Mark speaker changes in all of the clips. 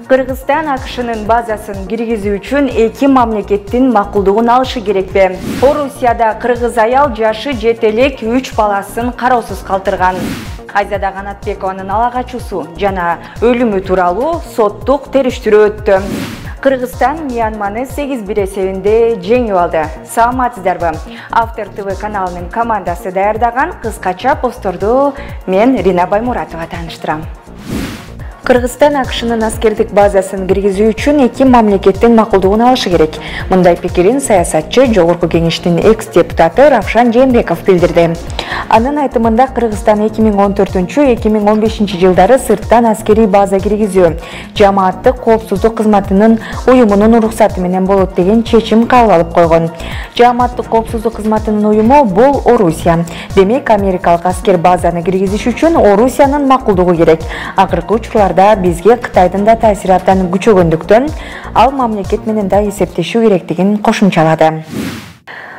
Speaker 1: Кыргызстан АКШнын базасын киргизүү үчүн эки мамлекеттин макулдугун алышы керекпи? Орусияда кыргыз аял жашы жете элек 3 баласын кароосуз калтырган. Айзада Канатбекованын ала качуусу жана өлүмү тууралуу соттук териштирүү өттү. Кыргызстан Мьянманы 8-1 эсебинде жеңип алды. Саламатсыздарбы? Автор ТВ каналынын командасы даярдаган кыскача посторду мен Рина Баймуратова тааныштырам. Кыргызстан АКШнын аскердик базасын киргизүү үчүн эки мамлекеттин макулдугун алышы керек. Мындай пикирин саясатчы Жогорку кеңештин экс-депутаты Равшан Жээнбеков билдирди. Анын айтымында Кыргызстан 2014-2015 жылдары сырттан аскерий база киргизүү жамааттык коопсуздук кызматынын уюмунун уруксаты менен болот деген чечим кабыл алып койгон. Жамааттык коопсуздук кызматынын уюму бул Орусия. Демек, америкалык аскер базаны киргизиш үчүн Орусиянын макулдугу керек. Акыркы учурларда бизге Кытайдын да таасири абдан күчөгөндүктөн ал мамлекет менен да эсептешүү керектигин кошумчалады.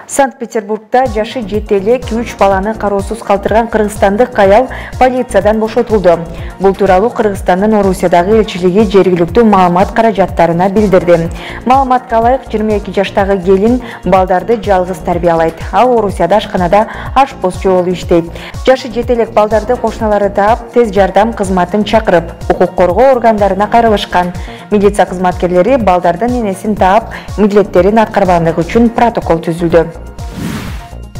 Speaker 1: Санкт-Петербургда жашы жете элек 3 баланы кароосуз калтырган кыргызстандык аял полициядан бошотулду. Бул тууралуу Кыргызстандын Орусиядагы элчилиги жергиликтүү маалымат каражаттарына билдирди. Маалыматка ылайык 22 жаштагы келин балдарды жалгыз тарбиялайт. Ал Орусияда ашканада ашпозчу болуп иштейт. Жашы жете элек балдарды кошуналары таап, тез жардам кызматын чакырып, укук коргоо органдарына кайрылышкан. Милиция кызматкерлери балдардын энесин таап, милдеттерин аткарбагандыгы үчүн протокол түзүлдү.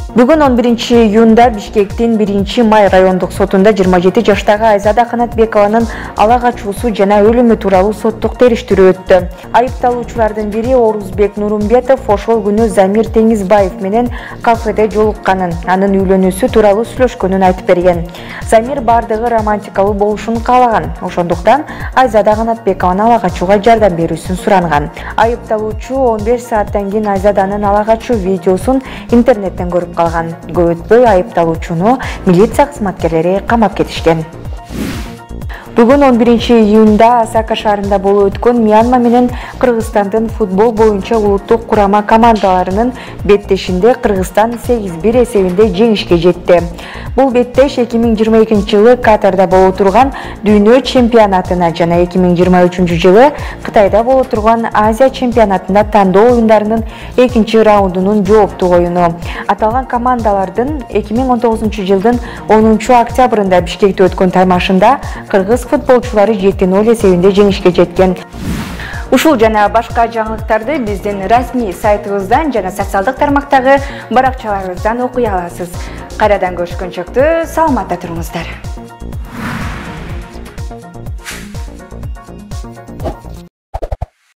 Speaker 1: Бүгүн 11 июнда Бишкектин 1 май райондук сотунда 27 жаштагы Айзада Канатбекованын ала качуусу жана өлүмү тууралуу соттук териштирүү өттү. Айыпталуучулардын бири Орузбек Нурумбетов ошол күнү Замир Теңизбаев менен кафеде жолукканын, анын үйлөнүүсү тууралуу сүйлөшкөнүн айтып берген. Замир бардыгы романтикалуу болушун каалаган. Ошондуктан Айзада Канатбекованы ала качууга жардам берүүсүн суранган. Айыпталуучу 15 сааттан кийин Айзаданын ала качуу видеосун интернеттен көрүп калган. Көп өтпөй айыпталуучуну милиция кызматкерлери камап кетишкен. Бүгүн 11 июнда Осака шаарында болуп өткөн Мьянма менен Кыргызстандын футбол боюнча улуттук курама командаларынын беттешинде Кыргызстан 8-1 эсебинде жеңишке жетти. Бул беттеш 2022 жылы Катарда болуп турган дүйнө чемпионатына жана 2023 жылы Кытайда болуп турган Азия чемпионатында тандоо оюндарынын экинчи раундунун жооптуу оюну. Аталган командалардын 2019 жылдын 10 октябрында Бишкекте өткөн таймашында кыргыз футболчулары 7-0 эсебинде жеңишке жеткен. Ушул жана башка жаңылыктарды биздин расмий сайтыбыздан жана социалдык тармактагы баракчаларыбыздан окуй аласыз. Кайрадан көрүшкөнчөктү саламатта туруңуздар.